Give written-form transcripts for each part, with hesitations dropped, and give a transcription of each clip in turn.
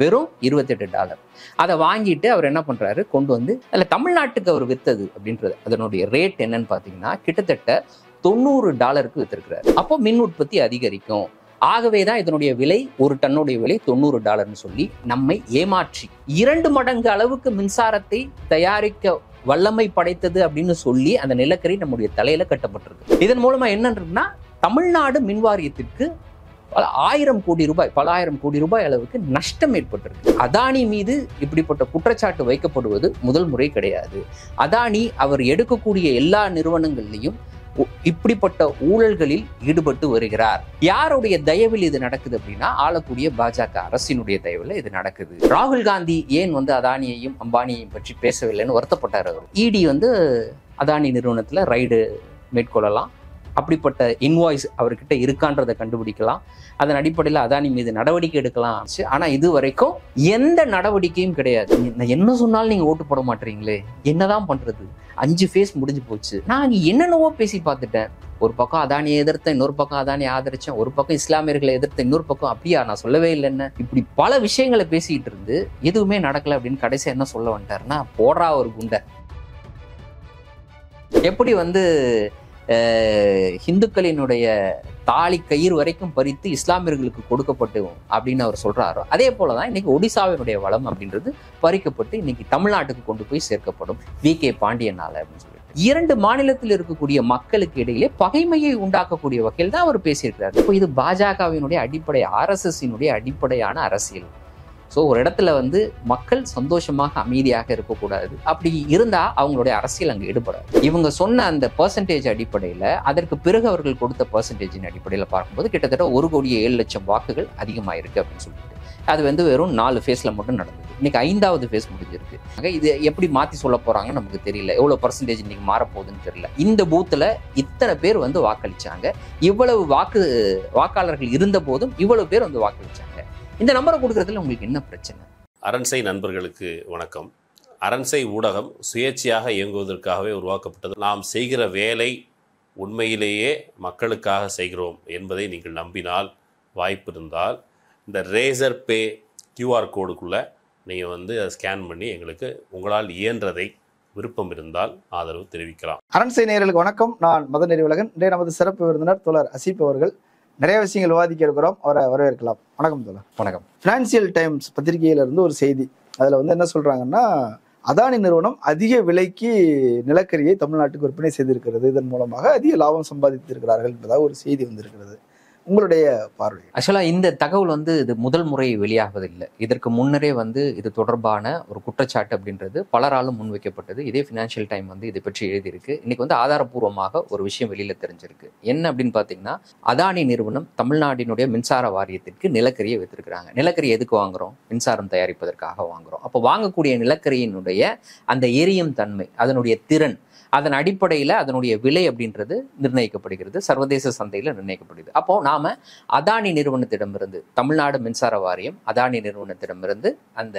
வெறும் $28. அதை வாங்கிட்டு அவர் என்ன பண்றாரு, கொண்டு வந்து அதில் தமிழ்நாட்டுக்கு அவர் வித்தது அப்படின்றது அதனுடைய ரேட் என்னன்னு பார்த்தீங்கன்னா கிட்டத்தட்ட $90 வித்திருக்கிறார். அப்போ மின் உற்பத்தி அதிகரிக்கும். ஆகவே தான் இதனுடைய விலை, ஒரு டன்னுடைய விலை $90 சொல்லி நம்மை ஏமாற்றி 2 மடங்கு அளவுக்கு மின்சாரத்தை தயாரிக்க வல்லமை படைத்தது அப்படின்னு சொல்லி அந்த நிலக்கரி நம்முடைய தலையில கட்டப்பட்டிருக்கு. இதன் மூலமா என்னன்னா தமிழ்நாடு மின் வாரியத்திற்கு பல ஆயிரம் கோடி ரூபாய் அளவுக்கு நஷ்டம் ஏற்பட்டிருக்கு. அதானி மீது இப்படிப்பட்ட குற்றச்சாட்டு வைக்கப்படுவது முதல் முறை கிடையாது. அதானி அவர் எடுக்கக்கூடிய எல்லா நிறுவனங்கள்லையும் இப்படிப்பட்ட ஊழல்களில் ஈடுபட்டு வருகிறார். யாருடைய தயவில் இது நடக்குது அப்படின்னா ஆளக்கூடிய பாஜக அரசினுடைய தயவில் இது நடக்குது. ராகுல் காந்தி ஏன் அதானியையும் அம்பானியையும் பற்றி பேசவில்லைன்னு வருத்தப்பட்டார். அவர் இடி அதானி நிறுவனத்துல ரைடு மேற்கொள்ளலாம், அப்படிப்பட்ட இன்வாய்ஸ் அவர்கிட்ட இருக்கான்றதை கண்டுபிடிக்கலாம், அதன் அடிப்படையில் அதானி மீது நடவடிக்கை எடுக்கலாம். ஆனா இது வரைக்கும் எந்த நடவடிக்கையும் கிடையாது. என்ன சொன்னாலும் நீங்க ஓட்டு போட மாட்டீங்களே, என்னதான் பண்றது? 5 ஃபேஸ் முடிஞ்சு போச்சு. நான் என்னென்னவோ பேசி பார்த்துட்டேன். ஒரு பக்கம் அதானியை எதிர்த்தேன், இன்னொரு பக்கம் அதானியை ஆதரிச்சேன், ஒரு பக்கம் இஸ்லாமியர்களை எதிர்த்தேன், இன்னொரு பக்கம் அப்படியா நான் சொல்லவே இல்லைன்னு இப்படி பல விஷயங்களை பேசிக்கிட்டு இருந்து எதுவுமே நடக்கல அப்படின்னு கடைசி என்ன சொல்ல வந்துட்டாருன்னா, போடுறா ஒரு குண்டை. எப்படி ஹிந்துக்களினுடைய தாலி கயிறு வரைக்கும் பறித்து இஸ்லாமியர்களுக்கு கொடுக்கப்பட்டோம் அப்படின்னு அவர் சொல்றாரோ, அதே போலதான் இன்னைக்கு ஒடிசாவினுடைய வளம் அப்படின்றது பறிக்கப்பட்டு இன்னைக்கு தமிழ்நாட்டுக்கு கொண்டு போய் சேர்க்கப்படும் VK பாண்டியனால அப்படின்னு சொல்லிட்டு 2 மாநிலத்தில் இருக்கக்கூடிய மக்களுக்கு இடையிலே பகைமையை உண்டாக்கக்கூடிய வகையில் தான் அவர் பேசியிருக்கிறார். இப்போ இது பாஜகவினுடைய அடிப்படை, RSSனுடைய அடிப்படையான அரசியல். ஸோ ஒரு இடத்துல மக்கள் சந்தோஷமாக அமைதியாக இருக்கக்கூடாது. அப்படி இருந்தா அவங்களுடைய அரசியல் அங்கே ஈடுபடாது. இவங்க சொன்ன அந்த பெர்சன்டேஜ் அடிப்படையில், அதற்கு பிறகு அவர்கள் கொடுத்த பெர்சன்டேஜின் அடிப்படையில் பார்க்கும்போது கிட்டத்தட்ட 1,07,00,000 வாக்குகள் அதிகமாயிருக்கு அப்படின்னு சொல்லிட்டு அது வெறும் 4 ஃபேஸ்ல மட்டும் நடந்தது. இன்னைக்கு 5வது ஃபேஸ் முடிஞ்சிருக்கு. இது எப்படி மாத்தி சொல்ல போறாங்கன்னு நமக்கு தெரியல. எவ்வளவு பெர்சன்டேஜ் இன்னைக்கு மாறப்போகுதுன்னு தெரியல. இந்த பூத்துல இத்தனை பேர் வாக்களிச்சாங்க, இவ்வளவு வாக்காளர்கள் இருந்த போதும் இவ்வளவு பேர் வாக்களிச்சாங்க. இந்த நம்பரை கொடுக்கறதுல உங்களுக்கு என்ன பிரச்சனை? அரண்சை நண்பர்களுக்கு வணக்கம். அரண்சை ஊடகம் சுயேட்சையாக இயங்குவதற்காகவே உருவாக்கப்பட்டது. நாம் செய்கிற வேலை உண்மையிலேயே மக்களுக்காக செய்கிறோம் என்பதை நீங்கள் நம்பினால், வாய்ப்பு இருந்தால் இந்த ரேசர் பே QR கோடுக்குள்ளே நீங்கள் அதை ஸ்கேன் பண்ணி எங்களுக்கு உங்களால் இயன்றதை விருப்பம் இருந்தால் ஆதரவு தெரிவிக்கலாம். அரண்சை நேயர்களுக்கு வணக்கம். நான் மத நெறிவலகன். இன்றைய நமது சிறப்பு விருந்தினர் தோழர் அசீப் அவர்கள். நிறைய விஷயங்கள் விவாதிக்க இருக்கிறோம், அவரை வரவேற்கலாம். வணக்கம் தோழர். வணக்கம். ஃபினான்சியல் டைம்ஸ் பத்திரிகையில இருந்து ஒரு செய்தி, அதில் என்ன சொல்றாங்கன்னா, அதானி நிறுவனம் அதிக விலைக்கு நிலக்கரியை தமிழ்நாட்டுக்கு விற்பனை செய்திருக்கிறது, இதன் மூலமாக அதிக லாபம் சம்பாதித்திருக்கிறார்கள் என்பதாக ஒரு செய்தி வந்திருக்கிறது. உங்களுடைய பார்வை? ஆக்சுவலா இந்த தகவல் இது முதல் முறை வெளியாவதில்லை. இதற்கு முன்னரே இது தொடர்பான ஒரு குற்றச்சாட்டு அப்படின்றது பலராலும் முன்வைக்கப்பட்டது. இதே ஃபினான்ஷியல் டைம் இதை பற்றி எழுதியிருக்கு. இன்னைக்கு ஆதாரப்பூர்வமாக ஒரு விஷயம் வெளியில தெரிஞ்சிருக்கு. என்ன அப்படின்னு பாத்தீங்கன்னா, அதானி நிறுவனம் தமிழ்நாட்டினுடைய மின்சார வாரியத்திற்கு நிலக்கரியை வித்திருக்கிறாங்க. நிலக்கரி எதுக்கு வாங்குறோம்? மின்சாரம் தயாரிப்பதற்காக வாங்குறோம். அப்போ வாங்கக்கூடிய நிலக்கரியினுடைய அந்த எரியும் தன்மை, அதனுடைய திறன், அதன் அடிப்படையில் அதனுடைய விலை அப்படின்றது நிர்ணயிக்கப்படுகிறது, சர்வதேச சந்தையில் நிர்ணயிக்கப்படுகிறது. அப்போ நாம அதானி நிறுவனத்திடமிருந்து, தமிழ்நாடு மின்சார வாரியம் அதானி நிறுவனத்திடமிருந்து அந்த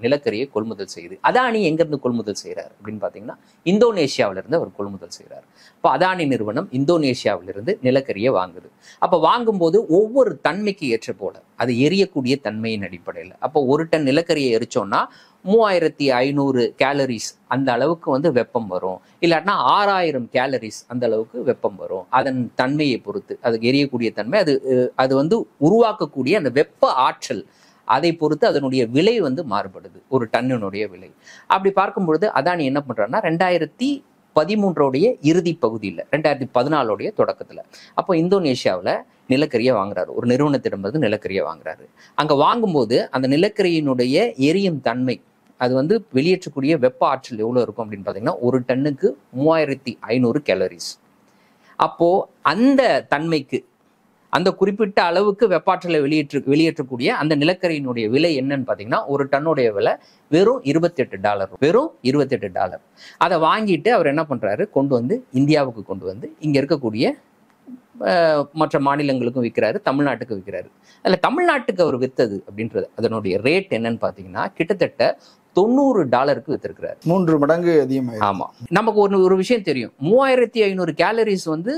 நிலக்கரியை கொள்முதல் செய்யுது. அதானி எங்கிருந்து கொள்முதல் செய்கிறார் அப்படின்னு பார்த்தீங்கன்னா, இந்தோனேஷியாவிலிருந்து அவர் கொள்முதல் செய்கிறார். இப்போ அதானி நிறுவனம் இந்தோனேஷியாவிலிருந்து நிலக்கரியை வாங்குது. அப்போ வாங்கும்போது ஒவ்வொரு தன்மைக்கு ஏற்ற போல அது எரியக்கூடிய தன்மையின் அடிப்படையில், அப்போ 1 டன் நிலக்கரியை எரிச்சோம்னா 3500 கேலரிஸ் அந்த அளவுக்கு வெப்பம் வரும், இல்லாட்டினா 6000 கேலரிஸ் அந்த அளவுக்கு வெப்பம் வரும். அதன் தன்மையை பொறுத்து, அதுக்கு எரியக்கூடிய தன்மை, அது உருவாக்கக்கூடிய அந்த வெப்ப ஆற்றல், அதை பொறுத்து அதனுடைய விலை மாறுபடுது, ஒரு டன்னுடைய விலை. அப்படி பார்க்கும்பொழுது அதானி என்ன பண்றாருன்னா, 2013 இறுதி பகுதியில், 2014 தொடக்கத்தில், அப்போ இந்தோனேஷியாவில் நிலக்கரியை வாங்குறாரு. ஒரு நிறுவனத்திடமிருந்து நிலக்கரியை வாங்குறாரு. அங்கே வாங்கும்போது அந்த நிலக்கரியினுடைய எரியும் தன்மை, அது வெளியேற்றக்கூடிய வெப்ப ஆற்றல் எவ்வளோ இருக்கும் அப்படின்னு பார்த்தீங்கன்னா, ஒரு டன்னுக்கு 3500 கேலரிஸ். அப்போ அந்த தன்மைக்கு, அந்த குறிப்பிட்ட அளவுக்கு வெப்பாற்றலை வெளியேற்றக்கூடிய அந்த நிலக்கரியினுடைய விலை என்னன்னு பார்த்தீங்கன்னா, ஒரு டன்னுடைய விலை வெறும் $28. வெறும் $28. அதை வாங்கிட்டு அவர் என்ன பண்றாரு, கொண்டு இந்தியாவுக்கு கொண்டு இங்க இருக்கக்கூடிய மற்ற மாநிலங்களுக்கும் விற்கிறாரு, தமிழ்நாட்டுக்கு விற்கிறாரு. அதில் தமிழ்நாட்டுக்கு அவர் விற்றது அப்படின்றது அதனுடைய ரேட் என்னன்னு பார்த்தீங்கன்னா கிட்டத்தட்ட $90 வித்திருக்கிறார். 3 மடங்கு அதிகமாக. ஆமா, நமக்கு ஒரு விஷயம் தெரியும். 3500 கேலரிஸ் வந்து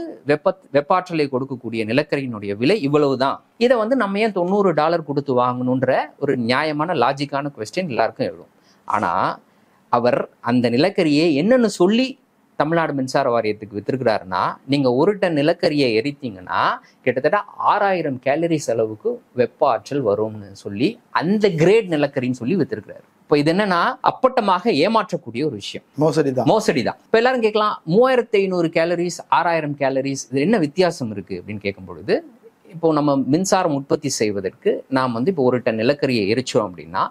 வெப்பாற்றலை கொடுக்கக்கூடிய நிலக்கரியினுடைய விலை இவ்வளவுதான். இதை வந்து நம்ம ஏன் $90 கொடுத்து வாங்கணுன்ற ஒரு நியாயமான லாஜிக்கான கொஸ்டின் எல்லாருக்கும் எழுதும். ஆனா அவர் அந்த நிலக்கரியை என்னன்னு சொல்லி தமிழ்நாடு மின்சார வாரியத்துக்கு வித்திருக்கிறாருன்னா, நீங்க 1 டன் நிலக்கரியை எரித்தீங்கன்னா கிட்டத்தட்ட 6000 கேலரிஸ் அளவுக்கு வெப்ப ஆற்றல் வரும்னு சொல்லி அந்த கிரேட் நிலக்கரின்னு சொல்லி வித்திருக்கிறாரு. இப்போ இது என்னன்னா அப்பட்டமாக ஏமாற்றக்கூடிய ஒரு விஷயம். மோசடிதான். இப்போ எல்லாரும் கேட்கலாம், 3500 கேலரிஸ் 6000 கேலரிஸ் இது என்ன வித்தியாசம் இருக்கு அப்படின்னு கேட்கும் பொழுது, இப்போ நம்ம மின்சாரம் உற்பத்தி செய்வதற்கு நாம் வந்து இப்போ 1 டன் நிலக்கரியை எரிச்சோம் அப்படின்னா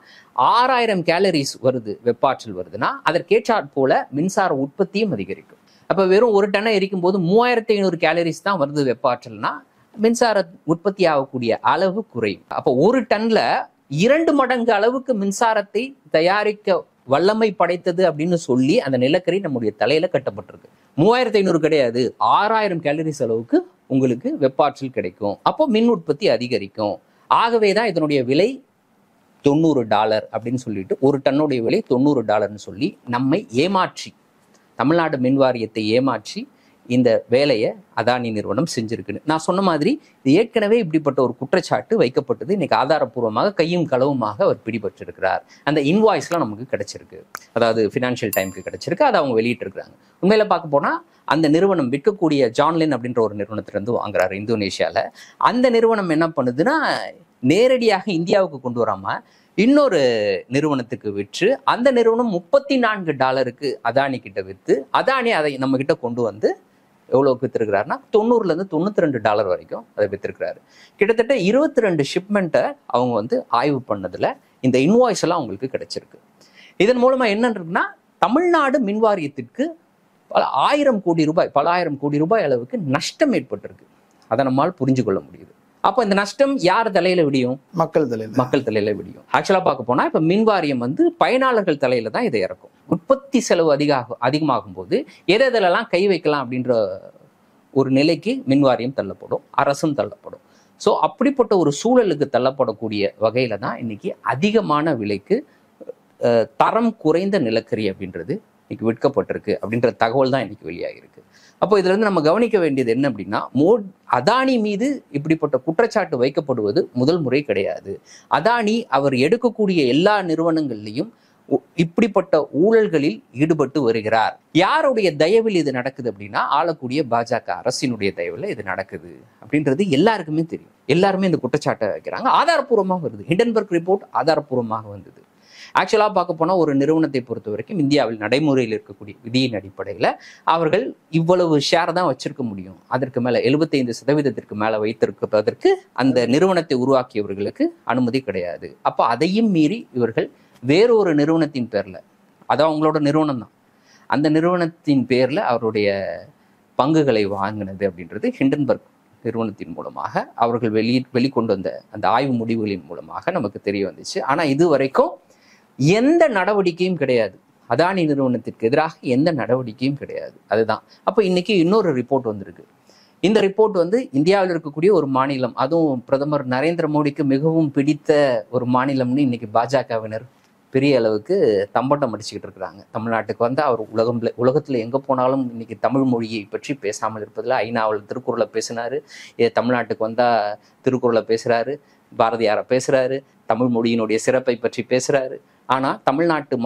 6000 கேலரிஸ் வருது, வெப்பாற்றல் வருதுன்னா அதற்கேற்றாற் போல மின்சார உற்பத்தியும் அதிகரிக்கும். அப்போ வெறும் 1 டன்னை எரிக்கும் போது 3500 கேலரிஸ் தான் வருது வெப்பாற்றல்னா மின்சார உற்பத்தி ஆகக்கூடிய அளவு குறையும். அப்போ 1 டன்ல 2 மடங்கு அளவுக்கு மின்சாரத்தை தயாரிக்க வல்லமை படைத்தது அப்படின்னு சொல்லி அந்த நிலக்கரி நம்முடைய தலையில கட்டப்பட்டிருக்கு. 3500 கிடையாது, 6000 கேலரிஸ் அளவுக்கு உங்களுக்கு வெப்பாற்றல் கிடைக்கும். அப்போ மின் உற்பத்தி அதிகரிக்கும். ஆகவேதான் இதனுடைய விலை $90 அப்படின்னு சொல்லிட்டு 1 டன்னுடைய விலை $90 சொல்லி நம்மை ஏமாற்றி, தமிழ்நாடு மின் வாரியத்தை ஏமாற்றி இந்த வேலையை அதானி நிறுவனம் செஞ்சிருக்குன்னு நான் சொன்ன மாதிரி ஏற்கனவே இப்படிப்பட்ட ஒரு குற்றச்சாட்டு வைக்கப்பட்டது. இன்னைக்கு ஆதாரப்பூர்வமாக கையும் களவுமாக அவர் பிடிபட்டிருக்கிறார். அந்த இன்வாய்ஸ்லாம் நமக்கு கிடைச்சிருக்கு, அதாவது ஃபினான்ஷியல் டைமுக்கு கிடைச்சிருக்கு, அதை அவங்க வெளியிட்டு இருக்கிறாங்க. உண்மையில பார்க்க போனா அந்த நிறுவனம் விற்கக்கூடிய ஜான்லின் அப்படின்ற ஒரு நிறுவனத்திலிருந்து வாங்குறாரு இந்தோனேஷியால. அந்த நிறுவனம் என்ன பண்ணுதுன்னா நேரடியாக இந்தியாவுக்கு கொண்டு வராம இன்னொரு நிறுவனத்துக்கு விற்று அந்த நிறுவனம் $34 அதானி கிட்ட விற்று அதானி அதை நம்ம கிட்ட கொண்டு வந்து எவ்வளோக்கு வித்திருக்கிறாருன்னா $90-92 வரைக்கும் அதை வித்திருக்கிறாரு. கிட்டத்தட்ட 22 ஷிப்மெண்ட்டை அவங்க வந்து ஆய்வு பண்ணதுல இந்த இன்வாய்ஸ் எல்லாம் அவங்களுக்கு கிடைச்சிருக்கு. இதன் மூலமா என்ன இருக்குன்னா தமிழ்நாடு மின்வாரியத்திற்கு பல ஆயிரம் கோடி ரூபாய் அளவுக்கு நஷ்டம் ஏற்பட்டிருக்கு. அதை நம்மால் புரிஞ்சு கொள்ள முடியுது. அப்போ இந்த நஷ்டம் யார் தலையில விடியும்? மக்கள் தலையில விடியும். ஆக்சுவலா பார்க்க போனா இப்ப மின்வாரியம் வந்து பயனாளர்கள் தலையில தான் இதை இறக்கும். உற்பத்தி செலவு அதிகமாகும் போது எதெல்லாம் கை வைக்கலாம் அப்படின்ற ஒரு நிலைக்கு மின்வாரியம் தள்ளப்படும், அரசும் தள்ளப்படும். ஸோ அப்படிப்பட்ட ஒரு சூழலுக்கு தள்ளப்படக்கூடிய வகையில தான் இன்னைக்கு அதிகமான விலைக்கு தரம் குறைந்த நிலக்கரி அப்படின்றது இன்னைக்கு விற்கப்பட்டிருக்கு அப்படின்ற தகவல் தான் இன்னைக்கு வெளியாகிருக்கு. அப்போ இதுல இருந்து நம்ம கவனிக்க வேண்டியது என்ன அப்படின்னா, அதானி மீது இப்படிப்பட்ட குற்றச்சாட்டு வைக்கப்படுவது முதல் முறை கிடையாது. அதானி அவர் எடுக்கக்கூடிய எல்லா நிறுவனங்கள்லையும் இப்படிப்பட்ட ஊழல்களில் ஈடுபட்டு வருகிறார். யாருடைய தயவில் இது நடக்குது அப்படின்னா ஆளக்கூடிய பாஜக அரசினுடைய தயவில் இது நடக்குது அப்படின்றது எல்லாருக்குமே தெரியும். எல்லாருமே இந்த குற்றச்சாட்டை வைக்கிறாங்க. ஆதாரப்பூர்வமாக வருது. ஹிண்டன்பர்க் ரிப்போர்ட் ஆதாரப்பூர்வமாக வந்தது. ஆக்சுவலாக பார்க்க போனால் ஒரு நிறுவனத்தை பொறுத்த வரைக்கும் இந்தியாவில் நடைமுறையில் இருக்கக்கூடிய விதியின் அடிப்படையில் அவர்கள் இவ்வளவு ஷேர் தான் வச்சிருக்க முடியும். அதற்கு மேலே 75% மேலே வைத்திருப்பதற்கு அந்த நிறுவனத்தை உருவாக்கியவர்களுக்கு அனுமதி கிடையாது. அப்போ அதையும் மீறி இவர்கள் வேறொரு நிறுவனத்தின் பேரில், அதான் அவங்களோட நிறுவனம் தான், அந்த நிறுவனத்தின் பேரில் அவருடைய பங்குகளை வாங்கினது அப்படின்றது ஹிண்டன்பர்க் நிறுவனத்தின் மூலமாக அவர்கள் வெளிக்கொண்டு வந்த அந்த ஆய்வு முடிவுகளின் மூலமாக நமக்கு தெரிய வந்துச்சு. ஆனால் இது வரைக்கும் எந்த நடவடிக்கையும் கிடையாது. அதானி நிறுவனத்திற்கு எதிராக எந்த நடவடிக்கையும் கிடையாது. அதுதான். அப்போ இன்னைக்கு இன்னொரு ரிப்போர்ட் வந்திருக்கு. இந்த ரிப்போர்ட் வந்து இந்தியாவில் இருக்கக்கூடிய ஒரு மாநிலம், அதுவும் பிரதமர் நரேந்திர மோடிக்கு மிகவும் பிடித்த ஒரு மாநிலம்னு இன்னைக்கு பாஜகவினர் பெரிய அளவுக்கு தம்பட்டம் அடிச்சுக்கிட்டு இருக்கிறாங்க. தமிழ்நாட்டுக்கு வந்து அவர் உலகத்துல எங்க போனாலும் இன்னைக்கு தமிழ் மொழியை பற்றி பேசாமல் இருப்பதில் ஐநாவில் திருக்குறளை பேசினாரு, தமிழ்நாட்டுக்கு வந்தா திருக்குறளை பேசுறாரு, பாரதியாரை பேசுறாரு, தமிழ் மொழியினுடைய சிறப்பை பற்றி பேசுறாரு. ஆனா தமிழ்நாட்டு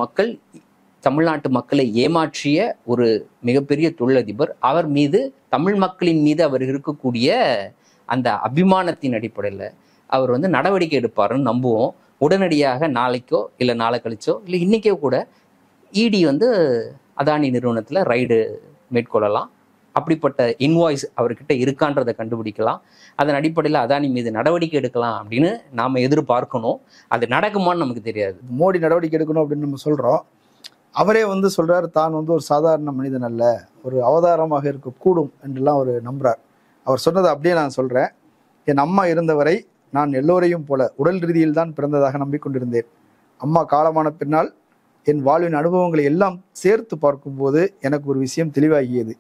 மக்களை ஏமாற்றிய ஒரு மிகப்பெரிய தொழிலதிபர், அவர் மீது தமிழ் மக்களின் மீது அவர் இருக்கக்கூடிய அந்த அபிமானத்தின் அடிப்படையில் அவர் வந்து நடவடிக்கை எடுப்பாருன்னு நம்புவோம். உடனடியாக நாளைக்கோ இல்லை நாளை கழிச்சோ இல்லை இன்னைக்கோ கூட இடி வந்து அதானி நிறுவனத்தில் ரைடு மேற்கொள்ளலாம். அப்படிப்பட்ட இன்வாய்ஸ் அவர்கிட்ட இருக்கான்றதை கண்டுபிடிக்கலாம். அதன் அடிப்படையில் அதானி மீது நடவடிக்கை எடுக்கலாம் அப்படின்னு நாம் எதிர்பார்க்கணும். அது நடக்குமான்னு நமக்கு தெரியாது. மோடி நடவடிக்கை எடுக்கணும் அப்படின்னு நம்ம சொல்கிறோம். அவரே வந்து சொல்கிறார், தான் வந்து ஒரு சாதாரண மனிதன் அல்ல, ஒரு அவதாரமாக இருக்கக்கூடும் என்றெல்லாம் அவர் நம்புகிறார். அவர் சொன்னதை அப்படியே நான் சொல்கிறேன். என் அம்மா இருந்தவரை நான் எல்லோரையும் போல உடல் ரீதியில் தான் பிறந்ததாக நம்பிக்கொண்டிருந்தேன். அம்மா காலமான பின்னால் என் வாழ்வின் அனுபவங்களை எல்லாம் சேர்த்து பார்க்கும்போது எனக்கு ஒரு விஷயம் தெளிவாகியது.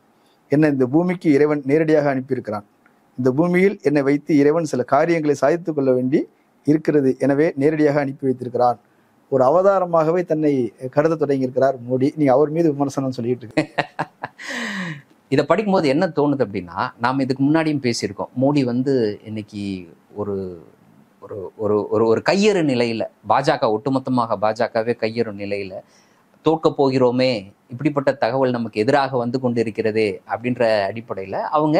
என்னை இந்த பூமிக்கு இறைவன் நேரடியாக அனுப்பியிருக்கிறான். இந்த பூமியில் என்னை வைத்து இறைவன் சில காரியங்களை சாதித்துக் கொள்ள வேண்டி இருக்கிறது, எனவே நேரடியாக அனுப்பி வைத்திருக்கிறான். ஒரு அவதாரமாகவே தன்னை கருத தொடங்கியிருக்கிறார் மோடி. நீங்க அவர் மீது விமர்சனம் சொல்லிட்டு இருக்கு. இதை படிக்கும்போது என்ன தோணுது அப்படின்னா, நாம் இதுக்கு முன்னாடியும் பேசியிருக்கோம். மோடி வந்து இன்னைக்கு ஒரு ஒரு ஒரு ஒரு ஒரு கையறு நிலையில, பாஜக ஒட்டுமொத்தமாக பாஜகவே கையறு நிலையில தோற்க போகிறோமே, இப்படிப்பட்ட தகவல் நமக்கு எதிராக வந்து கொண்டிருக்கிறதே அப்படின்ற அடிப்படையில் அவங்க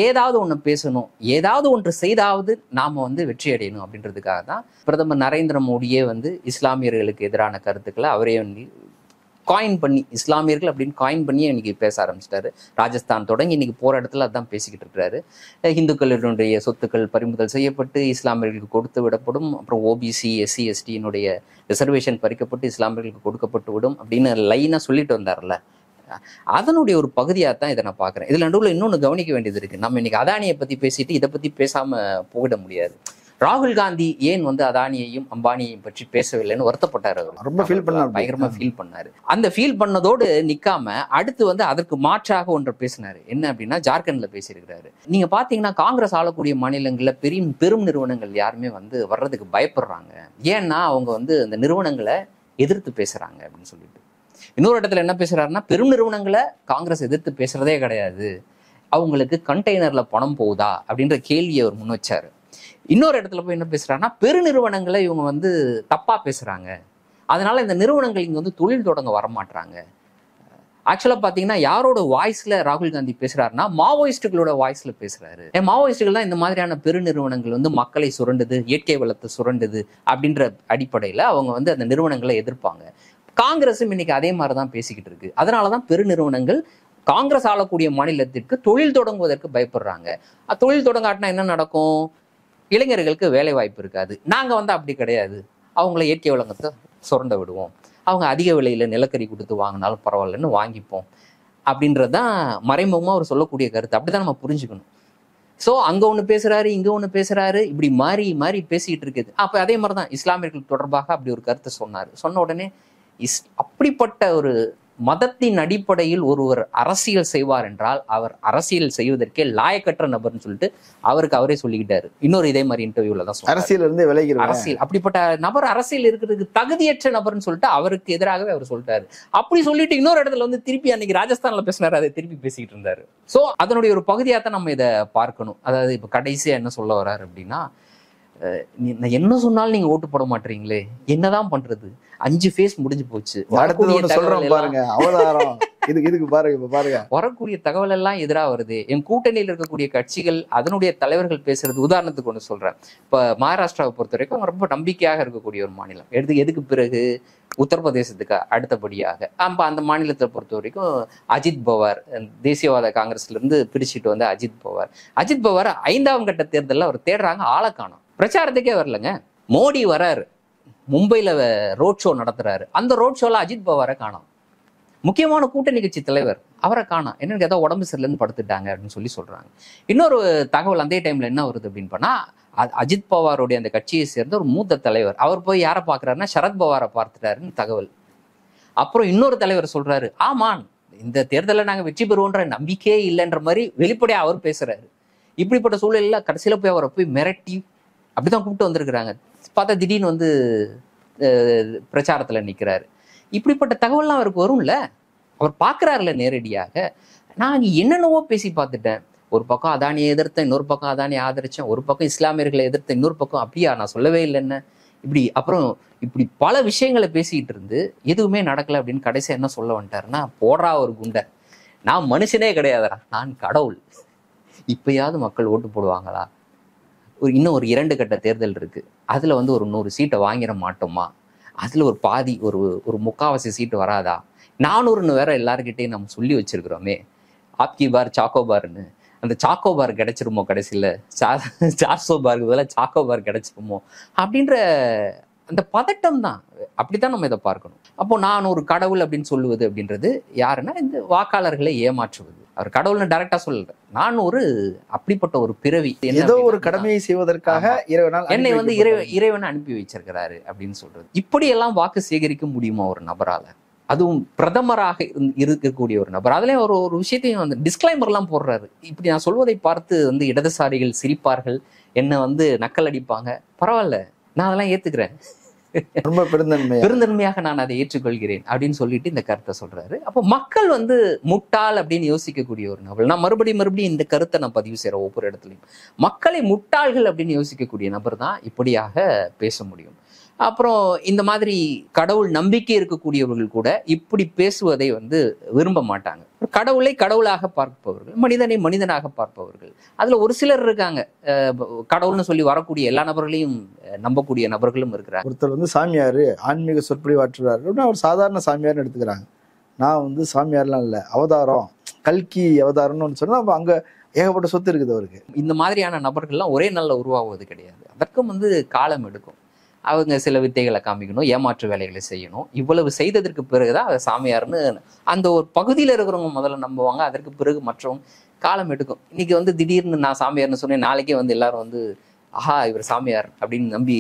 ஏதாவது ஒன்று பேசணும், ஏதாவது ஒன்று செய்தாவது நாம் வந்து வெற்றி அடையணும் அப்படின்றதுக்காக தான் பிரதமர் நரேந்திர மோடியே வந்து இஸ்லாமியர்களுக்கு எதிரான கருத்துக்களை அவரே வந்து காயின் பண்ணி, இஸ்லாமியர்கள் அப்படின்னு காயின் பண்ணி இன்னைக்கு பேச ஆரம்பிச்சிட்டாரு. ராஜஸ்தான் தொடங்கி இன்னைக்கு போற இடத்துல அதான் பேசிக்கிட்டு இருக்கிறாரு. இந்துக்களினுடைய சொத்துக்கள் பறிமுதல் செய்யப்பட்டு இஸ்லாமியர்களுக்கு கொடுத்து விடப்படும், அப்புறம் ஓபிசி எஸ்சி எஸ்டியினுடைய ரிசர்வேஷன் பறிக்கப்பட்டு இஸ்லாமியர்களுக்கு கொடுக்கப்பட்டு விடும் அப்படின்னு லைனாக சொல்லிட்டு வந்தார்ல, அதனுடைய ஒரு பகுதியாக தான் இதை நான் பார்க்குறேன். இதில் நடுவில் இன்னொன்று கவனிக்க வேண்டியது இருக்குது. நம்ம இன்னைக்கு அதானியை பற்றி பேசிட்டு இதை பற்றி பேசாமல் போயிட முடியாது. ராகுல் காந்தி ஏன் வந்து அதானியையும் அம்பானியையும் பற்றி பேசவில்லைன்னு வருத்தப்பட்டார். அவர் ரொம்ப ஃபீல் பண்ணார், பயங்கரமா ஃபீல் பண்ணாரு. அந்த ஃபீல் பண்ணதோடு நிக்காம அடுத்து வந்து அதற்கு மாற்றாக ஒன்று பேசினாரு. என்ன அப்படின்னா, ஜார்க்கண்ட்ல பேசியிருக்கிறாரு. நீங்க பாத்தீங்கன்னா காங்கிரஸ் ஆளக்கூடிய மாநிலங்கள்ல பெரும் நிறுவனங்கள் யாருமே வந்து வர்றதுக்கு பயப்படுறாங்க. ஏன்னா அவங்க வந்து அந்த நிறுவனங்களை எதிர்த்து பேசுறாங்க அப்படின்னு சொல்லிட்டு. இன்னொரு இடத்துல என்ன பேசுறாருன்னா, பெரும் நிறுவனங்களை காங்கிரஸ் எதிர்த்து பேசுறதே கிடையாது, அவங்களுக்கு கண்டெய்னர்ல பணம் போகுதா அப்படின்ற கேள்வியை அவர் முன் வச்சாரு. இன்னொரு இடத்துல போய் என்ன பேசுறாருன்னா, பெருநிறுவனங்களை இவங்க வந்து தப்பா பேசுறாங்க, அதனால இந்த நிறுவனங்கள் இங்க வந்து தொழில் தொடங்க வரமாட்டாங்க. ஆக்சுவலா பாத்தீங்கன்னா யாரோட வாய்ஸ்ல ராகுல் காந்தி பேசுறாருன்னா, மாவோயிஸ்டுகளோட வாய்ஸ்ல பேசுறாரு. மாவோயிஸ்டுகள் தான் இந்த மாதிரியான பெருநிறுவனங்கள் வந்து மக்களை சுரண்டுது, இயற்கை வளத்தை சுரண்டுது அப்படின்ற அடிப்படையில அவங்க வந்து அந்த நிறுவனங்களை எதிர்ப்பாங்க. காங்கிரஸும் இன்னைக்கு அதே மாதிரிதான் பேசிக்கிட்டு இருக்கு. அதனாலதான் பெருநிறுவனங்கள் காங்கிரஸ் ஆளக்கூடிய மாநிலத்திற்கு தொழில் தொடங்குவதற்கு பயப்படுறாங்க. தொழில் தொடங்காட்டினா என்ன நடக்கும்? இளைஞர்களுக்கு வேலை வாய்ப்பு இருக்காது. நாங்க வந்து அப்படி கிடையாது, அவங்கள இயற்கை வளத்தை சுரண்ட விடுவோம், அவங்க அதிக விலையில நிலக்கரி கொடுத்து வாங்கினாலும் பரவாயில்லன்னு வாங்கிப்போம் அப்படின்றதான் மறைமுகமா அவர் சொல்லக்கூடிய கருத்து. அப்படிதான் நம்ம புரிஞ்சுக்கணும். ஸோ அங்க ஒண்ணு பேசுறாரு, இங்க ஒண்ணு பேசுறாரு, இப்படி மாறி பேசிக்கிட்டு இருக்குது. அப்ப அதே மாதிரிதான் இஸ்லாமியர்கள் தொடர்பாக அப்படி ஒரு கருத்தை சொன்னாரு. சொன்ன உடனே அப்படிப்பட்ட ஒரு மதத்தின் அடிப்படையில் ஒருவர் அரசியல் செய்வார் என்றால் அவர் அரசியல் செய்வதற்கே லாயக்கற்ற நபர்னு சொல்லிட்டு அவருக்கு அவரே சொல்லிக்கிட்டாரு. இன்னொரு இதே மாதிரி இன்டர்வியூல தான் சொன்னாரு, அரசியல் இருந்து விலகிற அரசியல் அப்படிப்பட்ட நபர் அரசியல் இருக்கிறதுக்கு தகுதியற்ற நபர்னு சொல்லிட்டு அவருக்கு எதிராகவே அவர் சொல்லிட்டாரு. அப்படி சொல்லிட்டு இன்னொரு இடத்துல வந்து திருப்பி அன்னைக்கு ராஜஸ்தான்ல பேசினாரு, அதை திருப்பி பேசிக்கிட்டு இருந்தாரு. சோ அதனுடைய ஒரு பகுதியாக தான் நம்ம இதை பார்க்கணும். அதாவது இப்ப கடைசியா என்ன சொல்ல வர்றாரு அப்படின்னா, என்ன சொன்னாலும் நீங்க ஓட்டு போட மாட்டீங்களே, என்னதான் பண்றது, 5 ஃபேஸ் முடிஞ்சு போச்சு, பாருங்க அவதாரம் இதுக்கு பாருங்க வரக்கூடிய தகவல் எல்லாம் எதிராக வருது. என் கூட்டணியில் இருக்கக்கூடிய கட்சிகள் அதனுடைய தலைவர்கள் பேசுறது உதாரணத்துக்கு ஒன்று சொல்றேன். இப்ப மகாராஷ்டிராவை பொறுத்த வரைக்கும் ரொம்ப நம்பிக்கையாக இருக்கக்கூடிய ஒரு மாநிலம். எதுக்கு பிறகு உத்தரப்பிரதேசத்துக்கு அடுத்தபடியாக அந்த மாநிலத்தை பொறுத்த வரைக்கும் அஜித் பவார், தேசியவாத காங்கிரஸ்ல இருந்து பிரிச்சுட்டு வந்த அஜித் பவார் 5ஆம் கட்ட தேர்தலில் அவர் தேடுறாங்க, ஆளை காணோம். பிரச்சாரத்துக்கே வரலங்க. மோடி வராரு, மும்பையில ரோட் ஷோ நடத்துறாரு, அந்த ரோட் ஷோல அஜித் பவாரை காணோம். முக்கியமான கூட்டணி கட்சி தலைவர் அவரை காணோம். என்னன்னு ஏதோ உடம்பு சரியில்லைன்னு படுத்துட்டாங்க அப்படின்னு சொல்றாங்க. இன்னொரு தகவல் அந்த டைம்ல என்ன வருது அப்படின்னு பண்ணா, அஜித் பவாருடைய அந்த கட்சியை சேர்ந்த ஒரு மூத்த தலைவர் அவர் போய் யாரை பாக்குறாருன்னா சரத் பவாரை பார்த்துட்டாருன்னு தகவல். அப்புறம் இன்னொரு தலைவர் சொல்றாரு, ஆமான் இந்த தேர்தலில் நாங்க வெற்றி பெறுவோன்ற நம்பிக்கையே இல்லைன்ற மாதிரி வெளிப்படையா அவர் பேசுறாரு. இப்படிப்பட்ட சூழலில் கடைசியில போய் அவரை போய் மிரட்டி அப்படிதான் கூப்பிட்டு வந்திருக்கிறாங்க. பார்த்தா திடீர்னு வந்து பிரச்சாரத்துல நிக்கிறாரு. இப்படிப்பட்ட தகவல்லாம் அவருக்கு வரும்ல, அவர் பார்க்குறாருல நேரடியாக. நான் என்னென்னவோ பேசி பார்த்துட்டேன். ஒரு பக்கம் அதானியை எதிர்த்தேன், இன்னொரு பக்கம் அதானியை ஆதரிச்சேன், ஒரு பக்கம் இஸ்லாமியர்களை எதிர்த்தேன், இன்னொரு பக்கம் அப்படியா நான் சொல்லவே இல்லைன்னு இப்படி பல விஷயங்களை பேசிக்கிட்டு இருந்து எதுவுமே நடக்கல அப்படின்னு கடைசியா என்ன சொல்ல வந்துட்டாருன்னா, போடுறா ஒரு குண்டை, நான் மனுஷனே கிடையாதுடா, நான் கடவுள், இப்பயாவது மக்கள் ஓட்டு போடுவாங்களா, இன்னும் ஒரு 2 கட்ட தேர்தல் இருக்கு, அதுல வந்து ஒரு 100 சீட்டை வாங்கிட மாட்டோமா, அதுல ஒரு பாதி ஒரு முக்காவாசி சீட்டு வராதா, 400ன்னு வேற எல்லாருக்கிட்டையும் நம்ம சொல்லி வச்சிருக்கிறோமே, ஆப்கி பார் சாக்கோபார்னு, அந்த சாக்கோபார் கிடைச்சிருமோ, கடைசியில 400 பாருக்கு பதிலாக சாக்கோபார் கிடைச்சிருமோ அப்படின்ற அந்த பதட்டம் தான். அப்படித்தான் நம்ம இதை பார்க்கணும். அப்போ நான் ஒரு கடவுள் அப்படின்னு சொல்லுவது அப்படின்றது யாருன்னா இந்த வாக்காளர்களை ஏமாற்றுவது. அவர் கடவுள்னு டைரக்டா சொல்லல, நான் ஒரு அப்படிப்பட்ட ஒரு பிறவி, ஏதோ ஒரு கடமையை செய்வதற்காக என்னை வந்து இறைவனை அனுப்பி வச்சிருக்கிறாரு அப்படின்னு சொல்றது. இப்படி எல்லாம் வாக்கு சேகரிக்க முடியுமா ஒரு நபரால? அதுவும் பிரதமராக இருக்கக்கூடிய ஒரு நபர். அதுலேயும் ஒரு ஒரு விஷயத்தையும் வந்து டிஸ்கிளைமர்லாம் போடுறாரு. இப்படி நான் சொல்வதை பார்த்து வந்து இடதுசாரிகள் சிரிப்பார்கள், என்னை வந்து நக்கல் அடிப்பாங்க. பரவாயில்ல, நான் அதெல்லாம் ஏத்துக்கிறேன், ரொம்ப பெருந்தன்மையாக நான் அதை ஏற்றுக்கொள்கிறேன் அப்படின்னு சொல்லிட்டு இந்த கருத்தை சொல்றாரு. அப்போ மக்கள் வந்து முட்டாள் அப்படின்னு யோசிக்கக்கூடிய ஒரு நபர். நான் மறுபடியும் இந்த கருத்தை நான் பதிவு செய்யறேன் ஒவ்வொரு இடத்துலையும். மக்களை முட்டாள்கள் அப்படின்னு யோசிக்கக்கூடிய நபர் தான் இப்படியாக பேச முடியும். அப்புறம் இந்த மாதிரி கடவுள் நம்பிக்கை இருக்கக்கூடியவர்கள் கூட இப்படி பேசுவதை வந்து விரும்ப மாட்டாங்க. கடவுளை கடவுளாக பார்ப்பவர்கள், மனிதனை மனிதனாக பார்ப்பவர்கள். அதுல ஒரு சிலர் இருக்காங்க, கடவுள்னு சொல்லி வரக்கூடிய எல்லா நபர்களையும் நம்பக்கூடிய நபர்களும் இருக்கிறாங்க. ஒருத்தர் வந்து சாமியார் ஆன்மீக சொற்பொழிவாற்றுறாரு அப்படின்னா அவர் சாதாரண சாமியார்னு எடுத்துக்கிறாங்க. நான் வந்து சாமியார்லாம் இல்லை, அவதாரம், கல்கி அவதாரம்னு சொன்னா அங்க ஏகப்பட்ட சொத்து இருக்குது அவருக்கு. இந்த மாதிரியான நபர்கள்லாம் ஒரே நாள்ல உருவாகுவது கிடையாது. அதற்கும் வந்து காலம் எடுக்கும். அவங்க சில வித்தைகளை காமிக்கணும், ஏமாற்று வேலைகளை செய்யணும். இவ்வளவு செய்ததற்கு பிறகுதான் அதை சாமியார்னு அந்த ஒரு பகுதியில் இருக்கிறவங்க முதல்ல நம்புவாங்க. அதற்கு பிறகு மற்றவங்க காலம் எடுக்கும். இன்னைக்கு வந்து திடீர்னு நான் சாமியார்னு சொன்னேன், நாளைக்கே வந்து எல்லாரும் வந்து ஆஹா இவர் சாமியார் அப்படின்னு நம்பி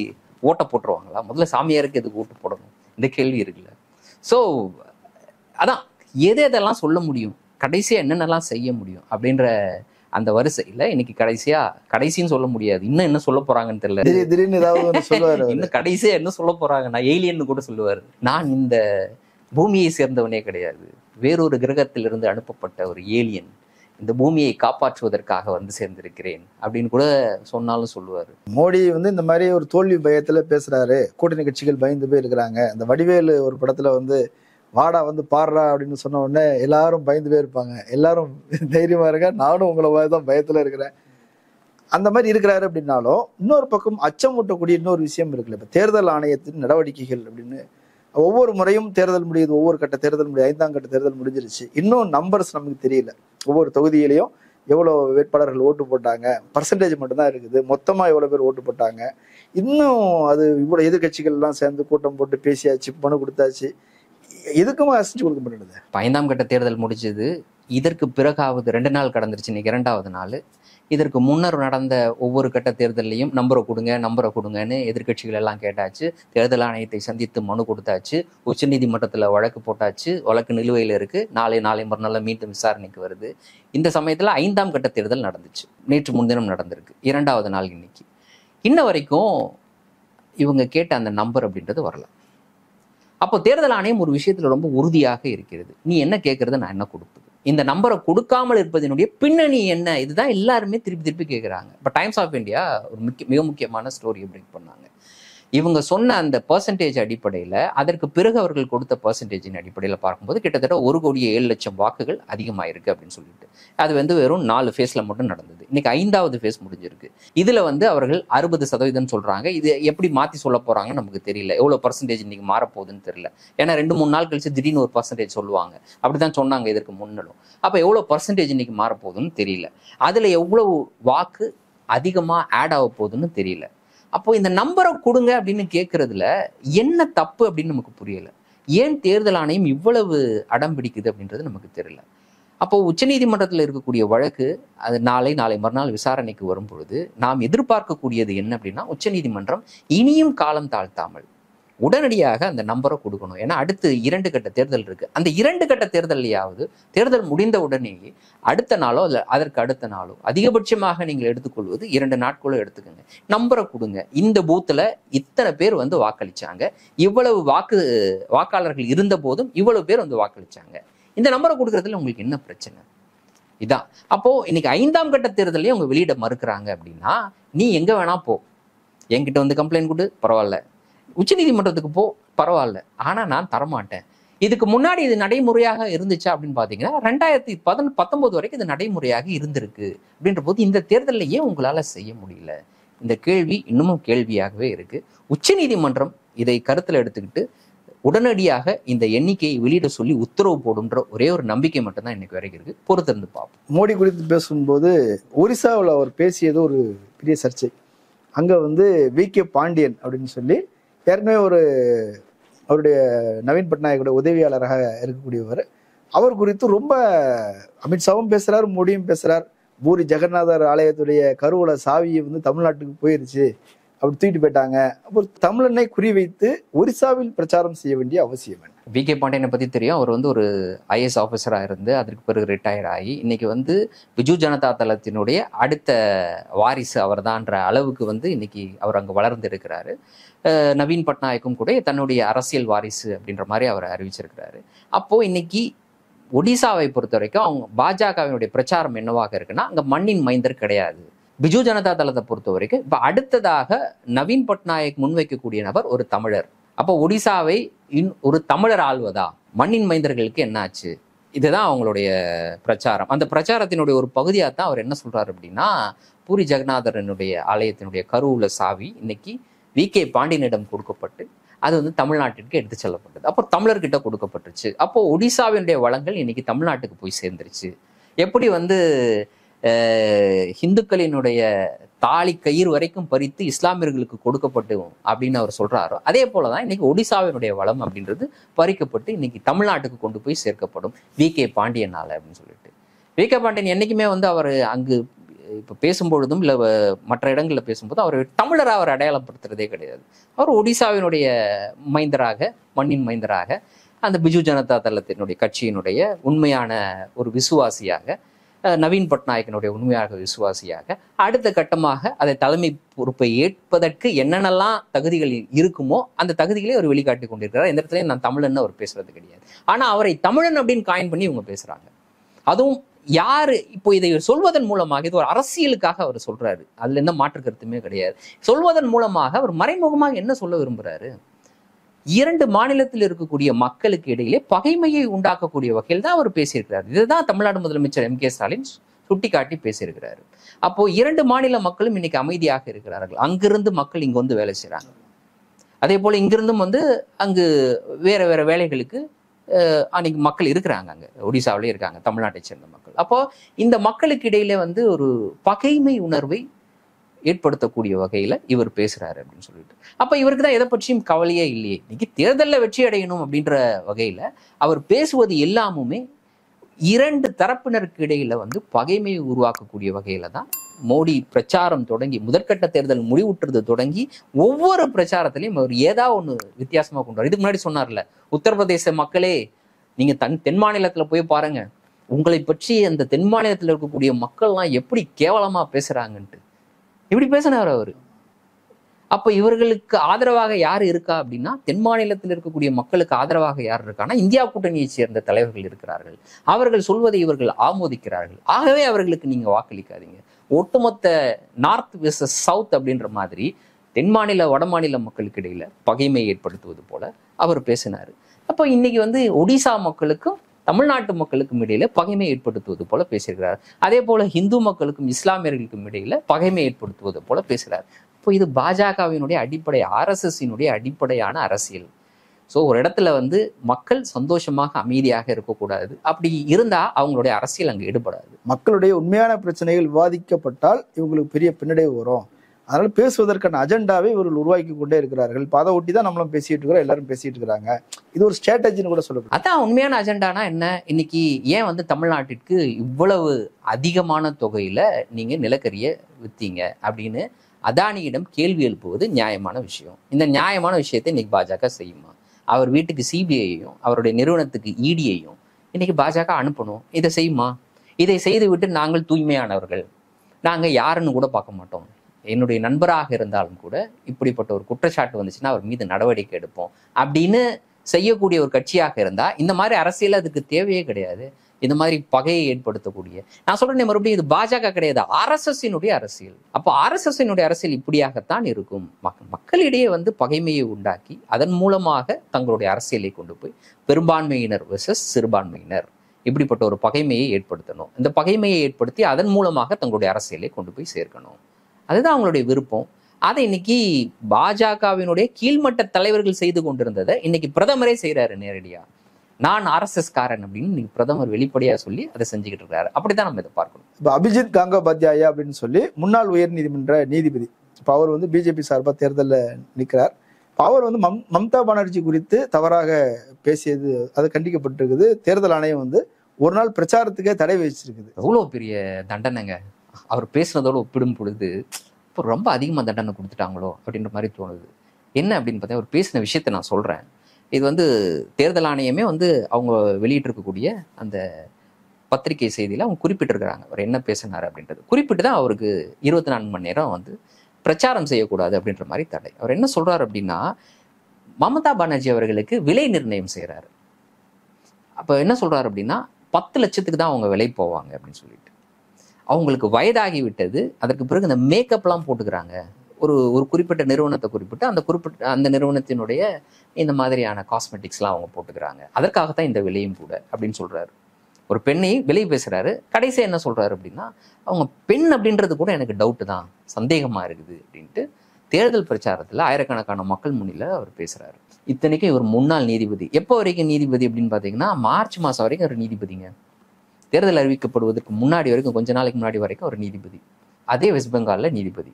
ஓட்ட போட்டுருவாங்களா? முதல்ல சாமியாருக்கு எதுக்கு ஓட்டு போடணும்? இந்த கேள்வி இருக்குல்ல. ஸோ அதான் எதெல்லாம் சொல்ல முடியும், கடைசியா என்னென்னலாம் செய்ய முடியும் அப்படின்ற அந்த வரிசையில இன்னைக்கு கடைசின்னு சொல்ல முடியாது. இன்னும் என்ன சொல்ல போறாங்கன்னு தெரியல. திடீர்னு ஏதாவது சொல்லுவாரு. இன்னும் கடைசியா என்ன சொல்ல போறாங்க, நான் ஏலியன்னு கூட சொல்லுவாரு. நான் இந்த பூமியை சேர்ந்தவனே கிடையாது, வேறொரு கிரகத்திலிருந்து அனுப்பப்பட்ட ஒரு ஏலியன், இந்த பூமியை காப்பாற்றுவதற்காக வந்து சேர்ந்திருக்கிறேன் அப்படின்னு கூட சொன்னாலும் சொல்லுவாரு. மோடி வந்து இந்த மாதிரி ஒரு தோல்வி பயத்துல பேசுறாரு, கூட்டணி கட்சிகள் பயந்து போய் இருக்கிறாங்க. இந்த வடிவேலு ஒரு படத்துல வந்து வாடா வந்து பாடுறா அப்படின்னு சொன்ன உடனே எல்லாரும் பயந்து போய் இருப்பாங்க. எல்லாரும் தைரியமா இருக்க, நானும் உங்களை மாதிரி தான் பயத்துல இருக்கிறேன், அந்த மாதிரி இருக்கிறாரு. அப்படின்னாலும் இன்னொரு பக்கம் அச்சமூட்டக்கூடிய இன்னொரு விஷயம் இருக்குல்ல. இப்ப தேர்தல் ஆணையத்தின் நடவடிக்கைகள் அப்படின்னு ஒவ்வொரு முறையும் தேர்தல் முடியுது, ஒவ்வொரு கட்ட தேர்தல் முடியுது, 5ஆம் கட்ட தேர்தல் முடிஞ்சிருச்சு, இன்னும் நம்பர்ஸ் நமக்கு தெரியல. ஒவ்வொரு தொகுதியிலையும் எவ்வளவு வேட்பாளர்கள் ஓட்டு போட்டாங்க, பர்சன்டேஜ் மட்டும்தான் இருக்குது, மொத்தமா எவ்வளவு பேர் ஓட்டு போட்டாங்க. இன்னும் அது இவ்வளவு எதிர்கட்சிகள் எல்லாம் சேர்ந்து கூட்டம் போட்டு பேசியாச்சு, மனு கொடுத்தாச்சு, எதுக்குமா அசைஞ்சு கொடுக்க மாட்டேங்குது. 5ஆம் கட்ட தேர்தல் முடிஞ்சது, இதற்கு பிறகாவது 2 நாள் கடந்துருச்சு, இன்னைக்கு 2வது நாள். இதற்கு முன்னர் நடந்த ஒவ்வொரு கட்ட தேர்தலையும் நம்பரை கொடுங்கன்னு எதிர்கட்சிகள் எல்லாம் கேட்டாச்சு. தேர்தல் ஆணையத்தை சந்தித்து மனு கொடுத்தாச்சு. உச்சநீதிமன்றத்தில் வழக்கு போட்டாச்சு. வழக்கு நிலுவையில் இருக்கு. நாளை மறுநாள் மீண்டும் விசாரணைக்கு வருது. இந்த சமயத்தில் 5ஆம் கட்ட தேர்தல் நடந்துச்சு. நேற்று முன்தினம் நடந்திருக்கு, 2வது நாள் இன்னைக்கு. இன்ன வரைக்கும் இவங்க கேட்ட அந்த நம்பர் அப்படின்றது வரல. அப்போ தேர்தல் ஆணையம் ஒரு விஷயத்துல ரொம்ப உறுதியாக இருக்கிறது. நீ என்ன கேட்கறத நான் என்ன கொடுப்பது, இந்த நம்பரை கொடுக்காமல் இருப்பதனுடைய பின்னணி என்ன, இதுதான் எல்லாருமே திருப்பி கேட்குறாங்க. இப்போ டைம்ஸ் ஆஃப் இந்தியா ஒரு மிக முக்கியமான ஸ்டோரியை பிரேக் பண்ணாங்க. இவங்க சொன்ன அந்த பெர்சன்டேஜ் அடிப்படையில், அதற்கு பிறகு அவர்கள் கொடுத்த பெர்சன்டேஜின் அடிப்படையில் பார்க்கும்போது கிட்டத்தட்ட 1,07,00,000 வாக்குகள் அதிகமாயிருக்கு அப்படின்னு சொல்லிட்டு, அது வந்து வெறும் 4 ஃபேஸில் மட்டும் நடந்தது. இன்னைக்கு 5வது ஃபேஸ் முடிஞ்சிருக்கு. இதில் வந்து அவர்கள் 60% சொல்கிறாங்க. இது எப்படி மாற்றி சொல்ல போகிறாங்கன்னு நமக்கு தெரியல. எவ்வளோ பர்சன்டேஜ் இன்னைக்கு மாறப்போகுதுன்னு தெரியல. ஏன்னா 2-3 நாள் கழிச்சு திடீர்னு ஒரு பர்சன்டேஜ் சொல்லுவாங்க. அப்படி தான் சொன்னாங்க இதற்கு முன்னலும். அப்போ எவ்வளோ பர்சன்டேஜ் இன்னைக்கு மாறப்போகுதுன்னு தெரியல. அதில் எவ்வளவு வாக்கு அதிகமாக ஆட் ஆக போகுதுன்னு தெரியல. அப்போ இந்த நம்பரை கொடுங்க அப்படின்னு கேட்கறதுல என்ன தப்பு அப்படின்னு நமக்கு புரியல. ஏன் தேர்தல் ஆணையம் இவ்வளவு அடம் பிடிக்குது அப்படின்றது நமக்கு தெரியல. அப்போ உச்சநீதிமன்றத்தில் இருக்கக்கூடிய வழக்கு அது நாளை மறுநாள் விசாரணைக்கு வரும் பொழுது நாம் எதிர்பார்க்கக்கூடியது என்ன அப்படின்னா, உச்சநீதிமன்றம் இனியும் காலம் தாழ்த்தாமல் உடனடியாக அந்த நம்பரை கொடுக்கணும். ஏன்னா அடுத்து 2 கட்ட தேர்தல் இருக்கு. அந்த 2 கட்ட தேர்தலையாவது தேர்தல் முடிந்த உடனேயே அடுத்த நாளோ இல்லை அதற்கு அடுத்த நாளோ, அதிகபட்சமாக நீங்கள் எடுத்துக்கொள்வது 2 நாட்களோ எடுத்துக்கோங்க, நம்பரை கொடுங்க. இந்த பூத்துல இத்தனை பேர் வந்து வாக்களிச்சாங்க, இவ்வளவு வாக்காளர்கள் இருந்த போதும் இவ்வளவு பேர் வந்து வாக்களிச்சாங்க, இந்த நம்பரை கொடுக்கறதுல உங்களுக்கு என்ன பிரச்சனை? இதான். அப்போ இன்னைக்கு 5ஆம் கட்ட தேர்தலையும் அவங்க வெளியிட மறுக்கிறாங்க அப்படின்னா, நீ எங்க வேணா போ, என்கிட்ட வந்து கம்ப்ளைண்ட் கொடு, பரவாயில்ல, உச்சநீதிமன்றத்துக்கு போ, பரவாயில்ல, ஆனா நான் தரமாட்டேன். இதுக்கு முன்னாடி இது நடைமுறையாக இருந்துச்சா அப்படின்னு பாத்தீங்கன்னா 2019 வரைக்கும் இது நடைமுறையாக இருந்திருக்கு. அப்படின்ற போது இந்த தேர்தலில் ஏன் உங்களால செய்ய முடியல? இந்த கேள்வி இன்னமும் கேள்வியாகவே இருக்கு. உச்சநீதிமன்றம் இதை கருத்துல எடுத்துக்கிட்டு உடனடியாக இந்த எண்ணிக்கையை வெளியிட சொல்லி உத்தரவு போடுன்ற ஒரே ஒரு நம்பிக்கை மட்டும்தான் இன்னைக்கு வரைக்கும் இருக்கு. பொறுத்திருந்து பார்ப்போம். மோடி குறித்து பேசும்போது ஒரிசாவில் அவர் பேசியது ஒரு பெரிய சர்ச்சை. அங்க வந்து வி.கே. பாண்டியன் அப்படின்னு சொல்லி ஏற்கனவே அவருடைய நவீன் பட்நாயக்கோட உதவியாளராக இருக்கக்கூடியவர், அவர் குறித்து ரொம்ப அமித்ஷாவும் பேசுறார், மோடியும் பேசுறார். பூரி ஜெகநாதர் ஆலயத்துடைய கருவூல சாவியை வந்து தமிழ்நாட்டுக்கு போயிருச்சு, அப்படி தூக்கிட்டு போயிட்டாங்க. அப்போ தமிழனை குறிவைத்து ஒரிசாவில் பிரச்சாரம் செய்ய வேண்டிய அவசியம் என்ன? வி.கே. பாண்டியனை பற்றி தெரியும். அவர் வந்து ஒரு ஐஏஎஸ் ஆஃபீஸராக இருந்து அதற்கு பிறகு ரிட்டையர் ஆகி இன்னைக்கு வந்து பிஜு ஜனதா தளத்தினுடைய அடுத்த வாரிசு அவர் தான்ற அளவுக்கு வந்து இன்னைக்கு அவர் அங்கே வளர்ந்து இருக்கிறாரு. நவீன் பட்நாயக்கும் கூட தன்னுடைய அரசியல் வாரிசு அப்படின்ற மாதிரி அவர் அறிவிச்சிருக்கிறாரு. அப்போ இன்னைக்கு ஒடிசாவை பொறுத்த வரைக்கும் அவங்க பாஜகவினுடைய பிரச்சாரம் என்னவாக இருக்குன்னா, அங்கே மண்ணின் மைந்தர் கிடையாது. பிஜு ஜனதா தளத்தை பொறுத்த வரைக்கும் இப்போ அடுத்ததாக நவீன் பட்நாயக் முன்வைக்கக்கூடிய நபர் ஒரு தமிழர். அப்போ ஒடிசாவை ஒரு தமிழர் ஆள்வதா, மண்ணின் மைந்தர்களுக்கு என்னாச்சு, இதுதான் அவங்களுடைய பிரச்சாரம். அந்த பிரச்சாரத்தினுடைய ஒரு பகுதியாக தான் அவர் என்ன சொல்றாரு அப்படின்னா, பூரி ஜெகநாதரனுடைய ஆலயத்தினுடைய கருவூல சாவி இன்னைக்கு வி.கே. பாண்டியனிடம் கொடுக்கப்பட்டு அது வந்து தமிழ்நாட்டிற்கு எடுத்து செல்லப்பட்டது. அப்போ தமிழர்கிட்ட கொடுக்கப்பட்டுருச்சு. அப்போ ஒடிசாவினுடைய வளங்கள் இன்னைக்கு தமிழ்நாட்டுக்கு போய் சேர்ந்துருச்சு. எப்படி வந்து ஹிந்துக்களினுடைய தாலி கயிறு வரைக்கும் பறித்து இஸ்லாமியர்களுக்கு கொடுக்கப்பட்டோம் அப்படின்னு அவர் சொல்றாரோ, அதே போலதான் இன்னைக்கு ஒடிசாவினுடைய வளம் அப்படின்றது பறிக்கப்பட்டு இன்னைக்கு தமிழ்நாட்டுக்கு கொண்டு போய் சேர்க்கப்படும் வி.கே. பாண்டியனால அப்படின்னு சொல்லிட்டு. வி.கே. பாண்டியன் என்னைக்குமே வந்து அவர் அங்கு இப்போ பேசும்பொழுதும் இல்லை மற்ற இடங்களில் பேசும்போதும் அவர் தமிழராக அவர் அடையாளப்படுத்துறதே கிடையாது. அவர் ஒடிசாவினுடைய மைந்தராக, மண்ணின் மைந்தராக, அந்த பிஜு ஜனதா தளத்தினுடைய கட்சியினுடைய உண்மையான ஒரு விசுவாசியாக, நவீன் பட்நாயக்கனுடைய உண்மையாக விசுவாசியாக, அடுத்த கட்டமாக அதை தலைமை பொறுப்பை ஏற்பதற்கு என்னென்னலாம் தகுதிகள் இருக்குமோ அந்த தகுதிகளை அவர் வெளிக்காட்டி கொண்டிருக்கிறார். எந்த இடத்துலையும் நான் தமிழன்னு அவர் பேசுறது கிடையாது. ஆனா அவரை தமிழன் அப்படின்னு காயின் பண்ணி இவங்க பேசுறாங்க. அதுவும் யாரு இப்போ இதை சொல்வதன் மூலமாக, இது ஒரு அரசியலுக்காக அவர் சொல்றாரு, அதுல எந்த மாற்று கருத்துமே கிடையாது. சொல்வதன் மூலமாக அவர் மறைமுகமாக என்ன சொல்ல விரும்புறாரு? 2 மாநிலத்தில் இருக்கக்கூடிய மக்களுக்கு இடையிலே பகைமையை உண்டாக்கக்கூடிய வகையில் தான் அவர் பேசியிருக்கிறார். இதுதான் தமிழ்நாடு முதலமைச்சர் M.K. ஸ்டாலின் சுட்டிக்காட்டி பேசியிருக்கிறாரு. அப்போ 2 மாநில மக்களும் இன்னைக்கு அமைதியாக இருக்கிறார்கள். அங்கிருந்து மக்கள் இங்க வந்து வேலை செய்யறாங்க. அதே போல இங்கிருந்தும் வந்து அங்கு வேற வேற வேலைகளுக்கு அன்னைக்கு மக்கள் இருக்கிறாங்க. அங்க ஒடிசாவிலே இருக்காங்க தமிழ்நாட்டை சேர்ந்த மக்கள். அப்போ இந்த மக்களுக்கு இடையில வந்து ஒரு பகைமை உணர்வை ஏற்படுத்தக்கூடிய வகையில இவர் பேசுறாரு அப்படின்னு சொல்லிட்டு. அப்ப இவருக்கு தான் எதை பற்றியும் கவலையே இல்லையே. இன்னைக்கு தேர்தலில் வெற்றி அடையணும் அப்படின்ற வகையில அவர் பேசுவது எல்லாமுமே 2 தரப்பினருக்கு இடையில வந்து பகைமையை உருவாக்கக்கூடிய வகையில தான் மோடி பிரச்சாரம் தொடங்கி, முதற்கட்ட தேர்தல் முடிவுற்றது தொடங்கி ஒவ்வொரு பிரச்சாரத்திலையும் அவர் ஏதாவது ஒண்ணு வித்தியாசமா கொண்டு வர. இதுக்கு முன்னாடி சொன்னார்ல, உத்தரப்பிரதேச மக்களே நீங்க தென் மாநிலத்துல போய் பாருங்க, உங்களை பற்றி அந்த தென் மாநிலத்தில் இருக்கக்கூடிய மக்கள்லாம் எப்படி கேவலமா பேசுறாங்கன்ட்டு இப்படி பேசினார் அவரு. அப்ப இவர்களுக்கு ஆதரவாக யார் இருக்கா அப்படின்னா, தென் மாநிலத்தில் இருக்கக்கூடிய மக்களுக்கு ஆதரவாக யார் இருக்கான்னா இந்தியா கூட்டணியை சேர்ந்த தலைவர்கள் இருக்கிறார்கள். அவர்கள் சொல்வதை இவர்கள் ஆமோதிக்கிறார்கள். ஆகவே அவர்களுக்கு நீங்க வாக்களிக்காதீங்க. ஒட்டுமொத்த நார்த் வெர்சஸ் சவுத் அப்படின்ற மாதிரி தென் மாநில வட மாநில மக்களுக்கு இடையில பகைமை ஏற்படுத்துவது போல அவர் பேசினாரு. அப்போ இன்னைக்கு வந்து ஒடிசா மக்களுக்கும் தமிழ்நாட்டு மக்களுக்கும் இடையில பகைமை ஏற்படுத்துவது போல பேசுகிறார். அதே போல இந்து மக்களுக்கும் இஸ்லாமியர்களுக்கும் இடையில பகைமை ஏற்படுத்துவது போல பேசுகிறார். இப்போ இது பாஜகவினுடைய அடிப்படை, RSSனுடைய அடிப்படையான அரசியல். ஸோ ஒரு இடத்துல வந்து மக்கள் சந்தோஷமாக அமைதியாக இருக்கக்கூடாது. அப்படி இருந்தா அவங்களுடைய அரசியல் அங்கே ஈடுபடாது. மக்களுடைய உண்மையான பிரச்சனைகள் விவாதிக்கப்பட்டால் இவங்களுக்கு பெரிய பின்னடைவு வரும். அதனால பேசுவதற்கான அஜெண்டாவை இவர்கள் உருவாக்கி கொண்டே இருக்கிறார்கள். இப்போ அதை ஒட்டி தான் நம்மளும் பேசிட்டு இருக்கிறோம், எல்லாரும் பேசிட்டு இருக்கிறாங்க. இது ஒரு ஸ்ட்ராட்டஜின்னு கூட சொல்லப்படும். அதான் உண்மையான அஜெண்டானா என்ன? இன்னைக்கு ஏன் வந்து தமிழ்நாட்டிற்கு இவ்வளவு அதிகமான தொகையில நீங்க நிலக்கரியை வித்தீங்க அப்படின்னு அதானியிடம் கேள்வி எழுப்புவது நியாயமான விஷயம். இந்த நியாயமான விஷயத்தை இன்னைக்கு பாஜக செய்யுமா? அவர் வீட்டுக்கு CBIயையும் அவருடைய நிறுவனத்துக்கு EDயையும் இன்னைக்கு பாஜக அனுப்பணும். இதை செய்யுமா? இதை செய்து விட்டு நாங்கள் தூய்மையானவர்கள், நாங்கள் யாருன்னு கூட பார்க்க மாட்டோம், என்னுடைய நண்பராக இருந்தாலும் கூட இப்படிப்பட்ட ஒரு குற்றச்சாட்டு வந்துச்சுன்னா அவர் மீது நடவடிக்கை எடுப்போம் அப்படின்னு செய்யக்கூடிய ஒரு கட்சியாக இருந்தா இந்த மாதிரி அரசியல் அதுக்கு தேவையே கிடையாது. இந்த மாதிரி பகையை ஏற்படுத்தக்கூடிய, நான் சொல்றேன் மறுபடியும், இது பாஜக கிடையாது, RSSனுடைய அரசியல். அப்போ RSSனுடைய அரசியல் இப்படியாகத்தான் இருக்கும். மக்களிடையே வந்து பகைமையை உண்டாக்கி அதன் மூலமாக தங்களுடைய அரசியலை கொண்டு போய் பெரும்பான்மையினர் வெர்சஸ் சிறுபான்மையினர் இப்படிப்பட்ட ஒரு பகைமையை ஏற்படுத்தணும். இந்த பகைமையை ஏற்படுத்தி அதன் மூலமாக தங்களுடைய அரசியலை கொண்டு போய் சேர்க்கணும். அதுதான் அவங்களுடைய விருப்பம். அதை இன்னைக்கு பாஜகவினுடைய கீழ்மட்ட தலைவர்கள் செய்து கொண்டிருந்ததை இன்னைக்கு பிரதமரே செய்யறாரு நேரடியா. நான் RSS காரன் அப்படின்னு இன்னைக்கு பிரதமர் வெளிப்படையா சொல்லி அதை செஞ்சுக்கிட்டு இருக்காரு. அப்படித்தான் நம்ம இதை பார்க்கணும். இப்போ அபிஜித் கங்கோபாத்யாயா அப்படின்னு சொல்லி முன்னாள் உயர் நீதிமன்ற நீதிபதி, இப்போ அவர் வந்து பிஜேபி சார்பாக தேர்தலில் நிற்கிறார். இப்போ அவர் வந்து மம்தா பானர்ஜி குறித்து தவறாக பேசியது அது கண்டிக்கப்பட்டிருக்குது. தேர்தல் ஆணையம் வந்து ஒரு நாள் பிரச்சாரத்துக்கே தடை வச்சிருக்குது. எவ்வளோ பெரிய தண்டனைங்க அவர் பேசுனதோடு ஒப்பிடும் பொழுது. அப்போ ரொம்ப அதிகமாக தண்டனை கொடுத்துட்டாங்களோ அப்படின்ற மாதிரி தோணுது. என்ன அப்படின்னு பார்த்தா ஒரு பேசின விஷயத்தை நான் சொல்கிறேன். இது வந்து தேர்தல் ஆணையமே வந்து அவங்க வெளியிட்டிருக்கக்கூடிய அந்த பத்திரிகை செய்தியில் அவங்க குறிப்பிட்டிருக்கிறாங்க அவர் என்ன பேசினார் அப்படின்றது. குறிப்பிட்டு தான் அவருக்கு 24 மணி நேரம் வந்து பிரச்சாரம் செய்யக்கூடாது அப்படின்ற மாதிரி தடை. அவர் என்ன சொல்றாரு அப்படின்னா, மமதா பானர்ஜி அவர்களுக்கு விலை நிர்ணயம் செய்கிறாரு. அப்போ என்ன சொல்றாரு அப்படின்னா 10 லட்சத்துக்கு தான் அவங்க விலை போவாங்க அப்படின்னு சொல்லிட்டு. அவங்களுக்கு வயதாகி விட்டது, அதற்கு பிறகு இந்த மேக்கப்லாம் போட்டுக்கிறாங்க. ஒரு குறிப்பிட்ட நிறுவனத்தை குறிப்பிட்டு அந்த நிறுவனத்தினுடைய இந்த மாதிரியான காஸ்மெட்டிக்ஸ்லாம் அவங்க போட்டுக்கிறாங்க. அதற்காகத்தான் இந்த விலையும் கூட அப்படின்னு சொல்றாரு. ஒரு பெண்ணை விலை பேசுறாரு. கடைசியா என்ன சொல்றாரு அப்படின்னா, அவங்க பெண் அப்படின்றது கூட எனக்கு டவுட்டு தான், சந்தேகமா இருக்குது அப்படின்ட்டு தேர்தல் பிரச்சாரத்துல ஆயிரக்கணக்கான மக்கள் முன்னில அவர் பேசுறாரு. இத்தனைக்கும் இவர் முன்னாள் நீதிபதி. எப்போ வரைக்கும் நீதிபதி அப்படின்னு பாத்தீங்கன்னா மார்ச் மாசம் வரைக்கும் ஒரு நீதிபதிங்க. தேர்தல் அறிவிக்கப்படுவதற்கு முன்னாடி வரைக்கும், கொஞ்ச நாளைக்கு முன்னாடி வரைக்கும் ஒரு நீதிபதி. அதே வெஸ்ட் பெங்கால்ல நீதிபதி.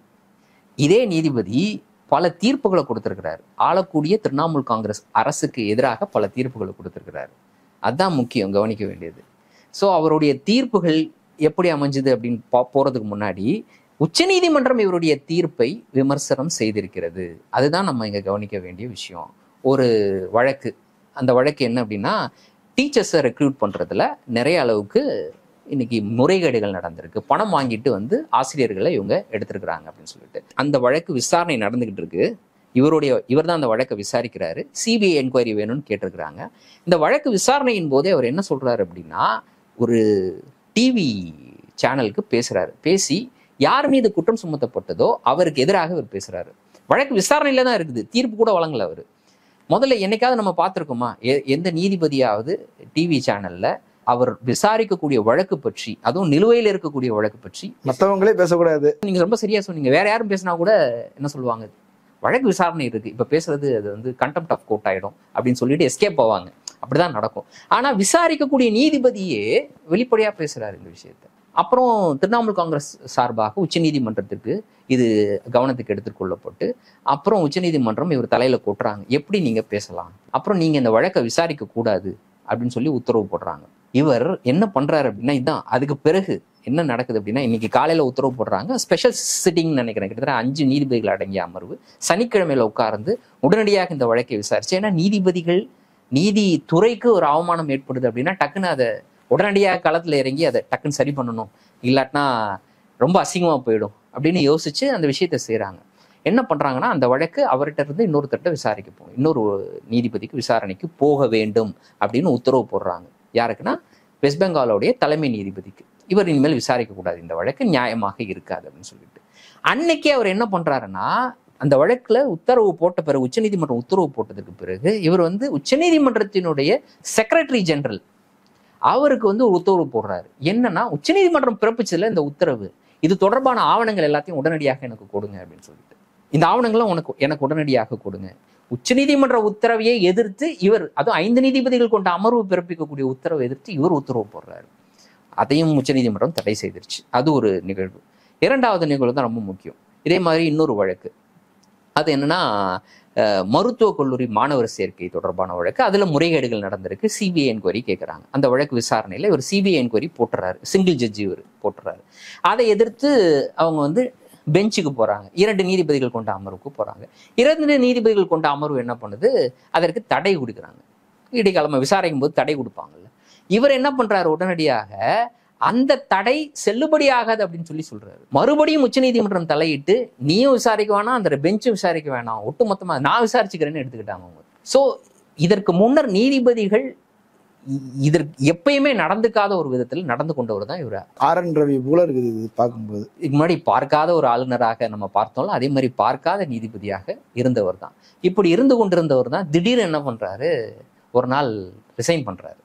இதே நீதிபதி பல தீர்ப்புகளை கொடுத்திருக்கிறார். ஆளக்கூடிய திரிணாமுல் காங்கிரஸ் அரசுக்கு எதிராக பல தீர்ப்புகளை கொடுத்திருக்கிறார். அதுதான் முக்கியம் கவனிக்க வேண்டியது. ஸோ அவருடைய தீர்ப்புகள் எப்படி அமைஞ்சது அப்படின்னு போறதுக்கு முன்னாடி உச்சநீதிமன்றம் இவருடைய தீர்ப்பை விமர்சனம் செய்திருக்கிறது. அதுதான் நம்ம இங்க கவனிக்க வேண்டிய விஷயம். ஒரு வழக்கு, அந்த வழக்கு என்ன அப்படின்னா, டீச்சர்ஸை ரெக்ரூட் பண்றதுல நிறைய அளவுக்கு இன்னைக்கு முறைகேடுகள் நடந்திருக்கு. பணம் வாங்கிட்டு வந்து ஆசிரியர்களை இவங்க எடுத்திருக்கிறாங்க அப்படின்னு சொல்லிட்டு அந்த வழக்கு விசாரணை நடந்துகிட்டு இருக்கு. இவர் தான் அந்த வழக்கை விசாரிக்கிறாரு. சிபிஐ என்கொயரி வேணும்னு கேட்டிருக்கிறாங்க. இந்த வழக்கு விசாரணையின் போதே அவர் என்ன சொல்றாரு அப்படின்னா, ஒரு டிவி சேனலுக்கு பேசுறாரு. பேசி யார் மீது குற்றம் சுமத்தப்பட்டதோ அவருக்கு எதிராக இவர் பேசுறாரு. வழக்கு விசாரணையில தான் இருக்குது, தீர்ப்பு கூட வழங்கல அவரு. முதல்ல என்னைக்காவது நம்ம பார்த்திருக்கோமா எந்த நீதிபதியாவது டிவி சேனல்ல அவர் விசாரிக்கக்கூடிய வழக்கு பற்றி, அதுவும் நிலுவையில் இருக்கக்கூடிய வழக்கு பற்றி மற்றவங்களே பேசக்கூடாது? நீங்க ரொம்ப சரியா சொன்னீங்க. வேற யாரும் பேசினா கூட என்ன சொல்லுவாங்க, வழக்கு விசாரணை இருக்கு, இப்ப பேசுறது அது வந்து கண்டெம்ட் ஆஃப் கோர்ட் ஆயிடும் அப்படின்னு சொல்லிட்டு எஸ்கேப் ஆவாங்க. அப்படிதான் நடக்கும். ஆனா விசாரிக்கக்கூடிய நீதிபதியே வெளிப்படையா பேசுறாரு இந்த விஷயத்த. அப்புறம் திரிணாமுல் காங்கிரஸ் சார்பாக உச்சநீதிமன்றத்திற்கு இது கவனத்துக்கு எடுத்துக்கொள்ளப்பட்டு அப்புறம் உச்சநீதிமன்றம் இவர் தலையில கொட்டுறாங்க, எப்படி நீங்க பேசலாம், அப்புறம் நீங்க இந்த வழக்கை விசாரிக்க கூடாது அப்படின்னு சொல்லி உத்தரவு போடுறாங்க. இவர் என்ன பண்றாரு அப்படின்னா, இதுதான் அதுக்கு பிறகு என்ன நடக்குது அப்படின்னா, இன்னைக்கு காலையில உத்தரவு போடுறாங்க. ஸ்பெஷல் சிட்டிங் நினைக்கிறேன், கிட்டத்தட்ட 5 நீதிபதிகள் அடங்கிய அமர்வு சனிக்கிழமையில உட்கார்ந்து உடனடியாக இந்த வழக்கை விசாரிச்சு. ஏன்னா நீதிபதிகள், நீதித்துறைக்கு ஒரு அவமானம் ஏற்படுது அப்படின்னா டக்குன்னு அதை உடனடியாக களத்துல இறங்கி அதை டக்குன்னு சரி பண்ணணும், இல்லாட்டினா ரொம்ப அசிங்கமா போயிடும் அப்படின்னு யோசிச்சு அந்த விஷயத்த செய்யறாங்க. என்ன பண்றாங்கன்னா, அந்த வழக்கு அவர்கிட்ட இருந்து இன்னொருத்தட்ட விசாரிக்க போகணும், இன்னொரு நீதிபதிக்கு விசாரணைக்கு போக வேண்டும் அப்படின்னு உத்தரவு போடுறாங்க. யாருக்குன்னா வெஸ்ட் பெங்காலோடைய தலைமை நீதிபதிக்கு. இவர் இனிமேல் விசாரிக்க கூடாது, இந்த வழக்கு நியாயமாக இருக்காது அப்படின்னு சொல்லிட்டு. அன்னைக்கே அவர் என்ன பண்றாருன்னா, அந்த வழக்குல உத்தரவு போட்ட பிறகு, உச்சநீதிமன்றம் உத்தரவு போட்டதுக்கு பிறகு இவர் வந்து உச்சநீதிமன்றத்தினுடைய செக்ரட்டரி ஜெனரல் அவருக்கு வந்து ஒரு உத்தரவு போடுறாரு. என்னன்னா, உச்சநீதிமன்றம் பிறப்பிச்சதுல இந்த உத்தரவு, இது தொடர்பான ஆவணங்கள் எல்லாத்தையும் உடனடியாக எனக்கு கொடுங்க அப்படின்னு சொல்லிட்டு. இந்த ஆவணங்களும் எனக்கு உடனடியாக கொடுங்க. உச்சநீதிமன்ற உத்தரவையை எதிர்த்து இவர், அதுவும் 5 நீதிபதிகள் கொண்ட அமர்வு பிறப்பிக்கக்கூடிய உத்தரவை எதிர்த்து இவர் உத்தரவு போடுறாரு. அதையும் உச்சநீதிமன்றம் தடை செய்திருச்சு. அது ஒரு நிகழ்வு. 2வது நிகழ்வு தான் ரொம்ப முக்கியம். இதே மாதிரி இன்னொரு வழக்கு, அது என்னன்னா மருத்துவக் கல்லூரி மாணவர் சேர்க்கை தொடர்பான வழக்கு. அதுல முறைகேடுகள் நடந்திருக்கு, சிபிஐ என்கொயரி கேட்கறாங்க. அந்த வழக்கு விசாரணையில இவர் சிபிஐ என்கொயரி போட்டுறாரு, சிங்கிள் ஜட்ஜி இவர் போட்டுறாரு. அதை எதிர்த்து அவங்க வந்து பெஞ்சுக்கு போறாங்க. 2 நீதிபதிகள் கொண்ட அமர்வுக்கு போறாங்க. 2 நீதிபதிகள் கொண்ட அமர்வு என்ன பண்ணுது, அதற்கு தடை கொடுக்குறாங்க. இடைக்காலமா விசாரிக்கும் போது தடை கொடுப்பாங்கல்ல. இவர் என்ன பண்றாரு, உடனடியாக அந்த தடை செல்லுபடியாகாது அப்படின்னு சொல்றாரு. மறுபடியும் உச்சநீதிமன்றம் தலையிட்டு, நீயும் விசாரிக்க வேணாம், அந்த பெஞ்சும் விசாரிக்க வேணாம், ஒட்டுமொத்தமா நான் விசாரிச்சுக்கிறேன்னு எடுத்துக்கிட்டாங்க அவங்க. சோ இதற்கு முன்னர் நீதிபதிகள் இதற்கு எப்பயுமே நடந்துக்காத ஒரு விதத்தில் நடந்து கொண்டவர் தான் இவர். RN ரவி போல இருக்குது இது பார்க்கும்போது. இதுக்கு முன்னாடி பார்க்காத ஒரு ஆளுநராக நம்ம பார்த்தோம்ல, அதே மாதிரி பார்க்காத நீதிபதியாக இருந்தவர் தான். இப்படி இருந்து கொண்டிருந்தவர் தான் திடீர்னு என்ன பண்றாரு, ஒரு நாள் ரிசைன் பண்றாரு.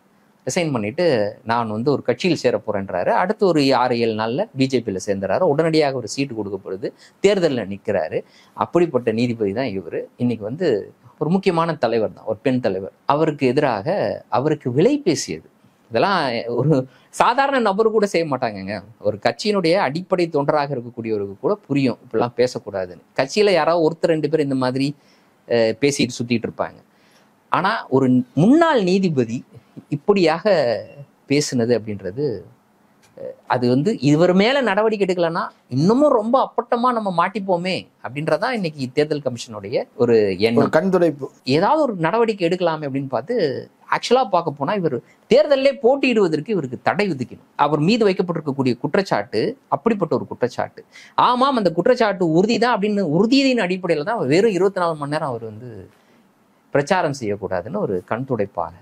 ரிசைன் பண்ணிட்டு நான் வந்து ஒரு கட்சியில் சேர போறேன்றாரு. அடுத்து ஒரு 6-7 நாள்ல பிஜேபியில சேர்ந்துறாரு. உடனடியாக ஒரு சீட்டு கொடுக்கப்படுது, தேர்தலில் நிற்கிறாரு. அப்படிப்பட்ட நீதிபதி தான் இவர். இன்னைக்கு வந்து ஒரு முக்கியமான தலைவர் தான், ஒரு பெண் தலைவர். அவருக்கு எதிராக அவருக்கு விலை பேசியது, இதெல்லாம் ஒரு சாதாரண நபர் கூட செய்ய மாட்டாங்கங்க. ஒரு கட்சியினுடைய அடிப்படை தொண்டராக இருக்கக்கூடியவருக்கு கூட புரியும் இப்படிலாம் பேசக்கூடாதுன்னு. கட்சியில யாராவது 1-2 பேர் இந்த மாதிரி பேசிட்டு சுத்திட்டு இருப்பாங்க. ஆனா ஒரு முன்னாள் நீதிபதி இப்படியாக பேசுனது அப்படின்றது அது வந்து இவர் மேல நடவடிக்கை எடுக்கலன்னா இன்னமும் ரொம்ப அப்பட்டமா நம்ம மாட்டிப்போமே அப்படின்றதான் இன்னைக்கு தேர்தல் கமிஷனுடைய ஒரு எண்ணம். கண் துடைப்பு. ஏதாவது ஒரு நடவடிக்கை எடுக்கலாமே அப்படின்னு பார்த்து ஆக்சுவலா பார்க்க போனா இவர் தேர்தலிலே போட்டியிடுவதற்கு இவருக்கு தடை விதிக்கணும். அவர் மீது வைக்கப்பட்டிருக்கக்கூடிய குற்றச்சாட்டு அப்படிப்பட்ட ஒரு குற்றச்சாட்டு. ஆமாம், அந்த குற்றச்சாட்டு உறுதிதான் அப்படின்னு உறுதியின் அடிப்படையில தான் வெறும் 24 மணி நேரம் அவர் வந்து பிரச்சாரம் செய்யக்கூடாதுன்னு ஒரு கண் துடைப்பாக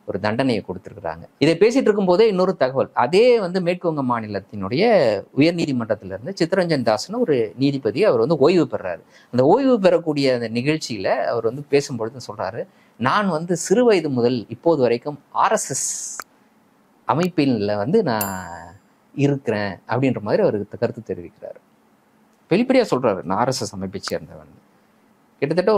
ஒரு தண்டனையை கொடுத்திருக்கிறாங்க. இதை பேசிட்டு இருக்கும் போதே இன்னொரு தகவல், அதே வந்து மேற்குவங்க மாநிலத்தினுடைய உயர்நீதிமன்றத்திலிருந்து சித்தரஞ்சன் தாஸ்னு ஒரு நீதிபதி அவர் வந்து ஓய்வு பெறாரு. அந்த ஓய்வு பெறக்கூடிய அந்த நிகழ்ச்சியில அவர் வந்து பேசும்பொழுது சொல்றாரு, நான் வந்து சிறு வயது முதல் இப்போது வரைக்கும் RSS அமைப்பில் வந்து நான் இருக்கிறேன் அப்படின்ற மாதிரி அவருக்கு கருத்து தெரிவிக்கிறாரு. வெளிப்படையா சொல்றாரு, நான் RSS அமைப்பை சேர்ந்தவன், கிட்டத்தட்ட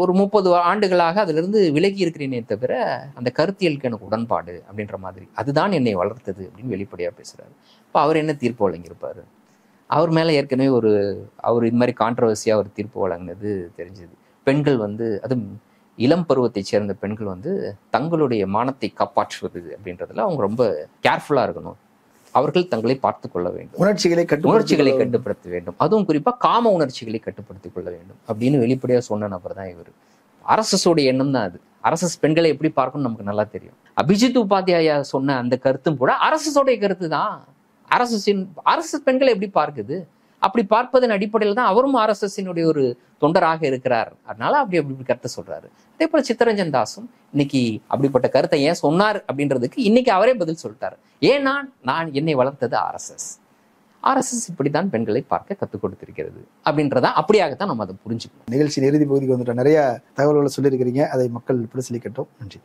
ஒரு 30 ஆண்டுகளாக அதிலிருந்து விலகி இருக்கிறேனே தவிர அந்த கருத்தியலுக்கு எனக்கு உடன்பாடு அப்படின்ற மாதிரி, அதுதான் என்னை வளர்த்தது அப்படின்னு வெளிப்படையா பேசுறாரு. இப்போ அவர் என்ன தீர்ப்பு வழங்கியிருப்பாரு? அவர் மேல ஏற்கனவே அவர் இது மாதிரி கான்ட்ரவர்சியா ஒரு தீர்ப்பு வழங்கினது தெரிஞ்சது. பெண்கள் வந்து, அது இளம் பருவத்தை சேர்ந்த பெண்கள் வந்து தங்களுடைய மானத்தை காப்பாற்றுவது அப்படின்றதுல அவங்க ரொம்ப கேர்ஃபுல்லா இருக்கணும். அவர்கள் தங்களை பார்த்து கொள்ள வேண்டும், உணர்ச்சிகளை கட்டுப்படுத்த வேண்டும், அதுவும் குறிப்பா காம உணர்ச்சிகளை கட்டுப்படுத்திக் கொள்ள வேண்டும் அப்படின்னு வெளிப்படையா சொன்ன நபர் தான் இவர். RSS உடைய எண்ணம் தான் அது. RSS பெண்களை எப்படி பார்க்கணும் நமக்கு நல்லா தெரியும். அபிஜித் உபாத்யாயா சொன்ன அந்த கருத்தும் கூட RSS உடைய கருத்து தான். RSS பெண்களை எப்படி பார்க்குது? அப்படி பார்ப்பதன் அடிப்படையில் தான் அவரும் RSS-இனுடைய ஒரு தொண்டராக இருக்கிறார். அதனால அப்படி கருத்தை சொல்றாரு. அதே போல சித்தரஞ்சன் தாஸும் இன்னைக்கு அப்படிப்பட்ட கருத்தை ஏன் சொன்னார் அப்படின்றதுக்கு இன்னைக்கு அவரே பதில் சொல்லிட்டாரு. ஏன்னா என்னை வளர்த்தது RSS இப்படித்தான் பெண்களை பார்க்க கற்றுக் கொடுத்திருக்கிறது அப்படின்றதா, அப்படியாகத்தான் நம்ம அதை புரிஞ்சுக்கணும். நிகழ்ச்சி இறுதி பகுதிக்கு வந்துட்டோம். நிறைய தகவல்களை சொல்லியிருக்கிறீங்க, அதை மக்கள் பரிசீலிக்கட்டும். நன்றி.